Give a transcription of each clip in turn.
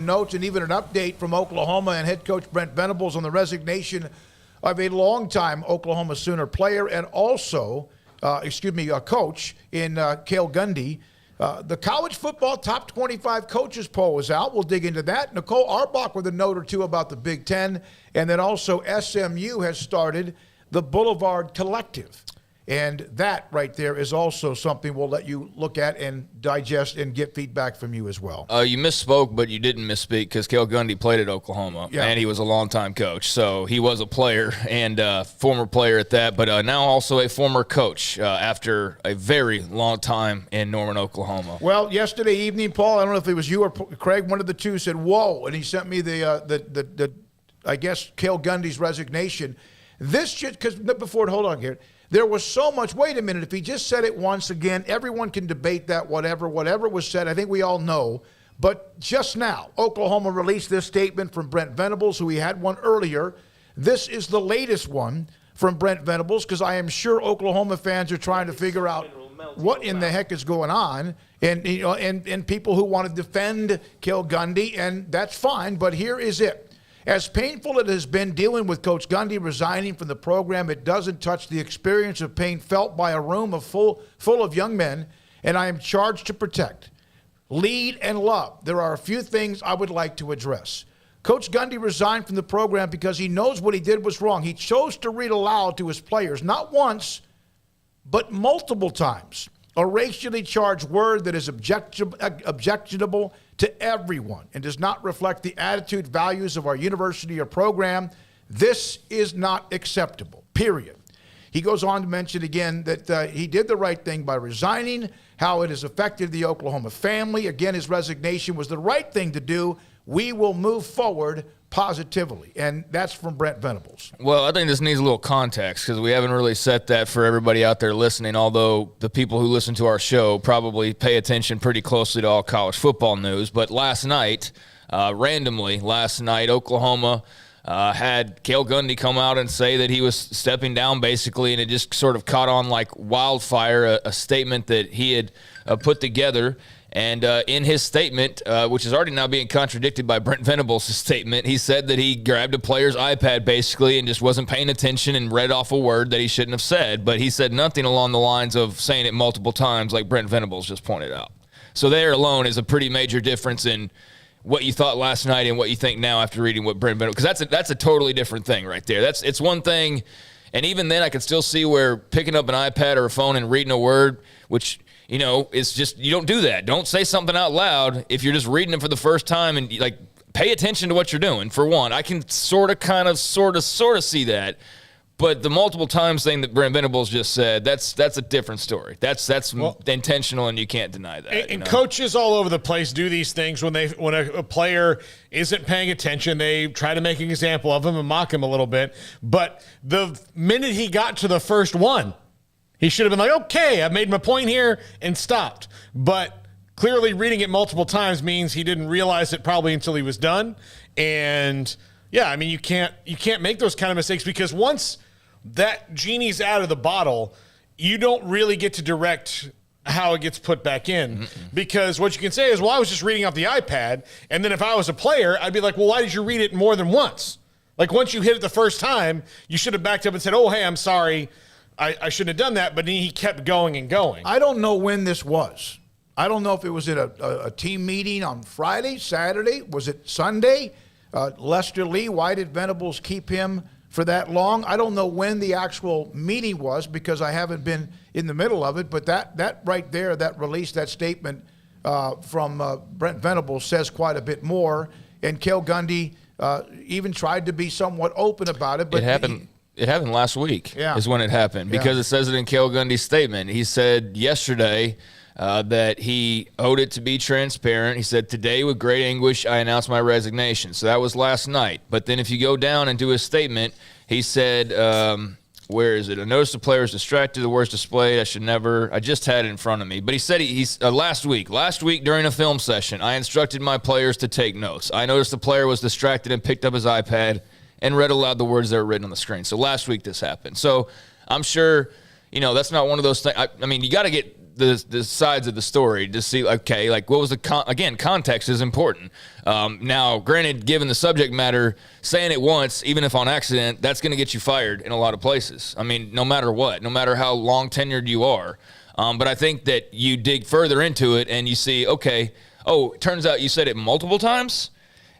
notes and even an update from Oklahoma and head coach Brent Venables on the resignation of a longtime Oklahoma Sooner player and also, a coach in Cale Gundy. The college football top 25 coaches poll is out. We'll dig into that. Nicole Arbach with a note or two about the Big Ten. And then also SMU has started the Boulevard Collective. And that right there is also something we'll let you look at and digest and get feedback from you as well. You misspoke, but you didn't misspeak because Cale Gundy played at Oklahoma, and he was a longtime coach. So he was a player and former player at that, but now also a former coach after a very long time in Norman, Oklahoma. Well, yesterday evening, Paul, I don't know if it was you or Craig, one of the two said, whoa, and he sent me the I guess, Cale Gundy's resignation. This should, because before, hold on here. There was so much, wait a minute, if he just said it once again, everyone can debate that, whatever was said, I think we all know. But just now, Oklahoma released this statement from Brent Venables, who he had one earlier. This is the latest one from Brent Venables, because I am sure Oklahoma fans are trying to figure out what in the heck is going on. And people who want to defend Cale Gundy, and that's fine, but here is it. As painful it has been dealing with Coach Gundy resigning from the program, it doesn't touch the experience of pain felt by a room full of young men, and I am charged to protect, lead, and love. There are a few things I would like to address. Coach Gundy resigned from the program because he knows what he did was wrong. He chose to read aloud to his players, not once, but multiple times, a racially charged word that is objectionable to everyone and does not reflect the attitude, values of our university or program. This is not acceptable, period. He goes on to mention again that he did the right thing by resigning, how it has affected the Oklahoma family. Again, his resignation was the right thing to do. We will move forward positively, and that's from Brent Venables. Well, I think this needs a little context because we haven't really set that for everybody out there listening, although the people who listen to our show probably pay attention pretty closely to all college football news. But randomly last night, Oklahoma had Cale Gundy come out and say that he was stepping down basically, and it just sort of caught on like wildfire, a statement that he had put together. And in his statement, which is already now being contradicted by Brent Venables' statement, he said that he grabbed a player's iPad basically and just wasn't paying attention and read off a word that he shouldn't have said. But he said nothing along the lines of saying it multiple times like Brent Venables just pointed out. So there alone is a pretty major difference in what you thought last night and what you think now after reading what Brent Venables, because that's a totally different thing right there. It's one thing, and even then I could still see where picking up an iPad or a phone and reading a word, which – it's just, you don't do that. Don't say something out loud if you're just reading it for the first time and, pay attention to what you're doing, for one. I can sort of see that. But the multiple times thing that Brent Venables just said, that's a different story. That's intentional, and you can't deny that. And coaches all over the place do these things when a player isn't paying attention. They try to make an example of him and mock him a little bit. But the minute he got to the first one, he should have been like, okay, I made my point here and stopped. But clearly reading it multiple times means he didn't realize it probably until he was done. And, yeah, I mean, you can't make those kind of mistakes because once that genie's out of the bottle, you don't really get to direct how it gets put back in. Mm-hmm. Because what you can say is, well, I was just reading off the iPad. And then if I was a player, I'd be like, well, why did you read it more than once? Like once you hit it the first time, you should have backed up and said, oh, hey, I'm sorry. I shouldn't have done that, but he kept going and going. I don't know when this was. I don't know if it was at a team meeting on Friday, Saturday. Was it Sunday? Lester Lee, why did Venables keep him for that long? I don't know when the actual meeting was because I haven't been in the middle of it, but that right there, that release, that statement from Brent Venables says quite a bit more. And Cale Gundy even tried to be somewhat open about it. But It happened last week is when it happened because it says it in Cale Gundy's statement. He said yesterday that he owed it to be transparent. He said, today with great anguish, I announced my resignation. So that was last night. But then if you go down and do his statement, he said, where is it? I noticed the player was distracted, the words displayed. I just had it in front of me. But he said last week during a film session, I instructed my players to take notes. I noticed the player was distracted and picked up his iPad and read aloud the words that were written on the screen. So last week this happened. So I'm sure, that's not one of those things. I mean, you got to get the sides of the story to see, okay, like what was the again, context is important. Now, granted, given the subject matter, saying it once, even if on accident, that's going to get you fired in a lot of places. I mean, no matter what, no matter how long tenured you are. But I think that you dig further into it and you see, okay, oh, it turns out you said it multiple times.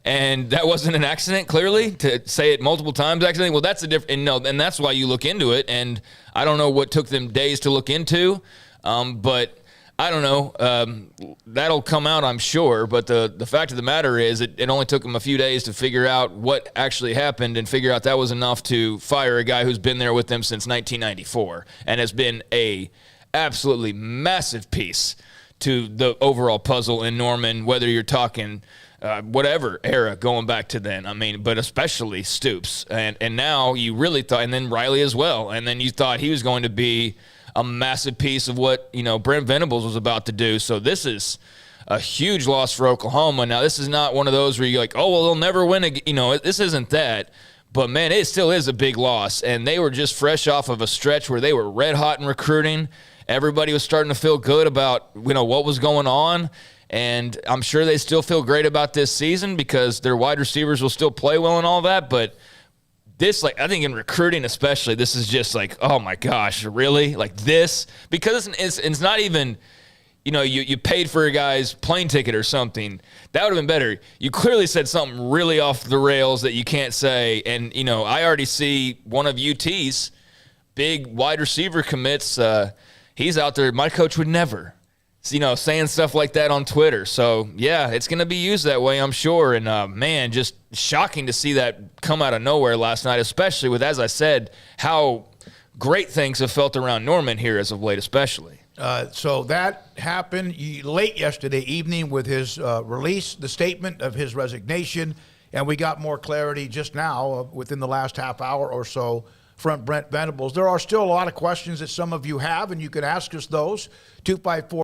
And that wasn't an accident, clearly, to say it multiple times accidentally. Well, that's a different, and that's why you look into it. And I don't know what took them days to look into, but I don't know. That'll come out, I'm sure. But the fact of the matter is, it only took them a few days to figure out what actually happened and figure out that was enough to fire a guy who's been there with them since 1994 and has been a absolutely massive piece to the overall puzzle in Norman, whether you're talking whatever era going back to then. I mean, but especially Stoops. And now you really thought, and then Riley as well. And then you thought he was going to be a massive piece of what, Brent Venables was about to do. So this is a huge loss for Oklahoma. Now, this is not one of those where you're like, oh, well, they'll never win again. This isn't that. But, man, it still is a big loss. And they were just fresh off of a stretch where they were red hot in recruiting. Everybody was starting to feel good about, what was going on. And I'm sure they still feel great about this season because their wide receivers will still play well and all that. But this, I think in recruiting especially, this is just like, oh, my gosh, really? Like this? Because it's not even, you paid for a guy's plane ticket or something. That would have been better. You clearly said something really off the rails that you can't say. And, I already see one of UT's big wide receiver commits. He's out there. My coach would never. Saying stuff like that on Twitter. So, yeah, it's going to be used that way, I'm sure. And, man, just shocking to see that come out of nowhere last night, especially with, as I said, how great things have felt around Norman here as of late, especially. So that happened late yesterday evening with his release, the statement of his resignation, and we got more clarity just now within the last half hour or so from Brent Venables. There are still a lot of questions that some of you have, and you can ask us those. 254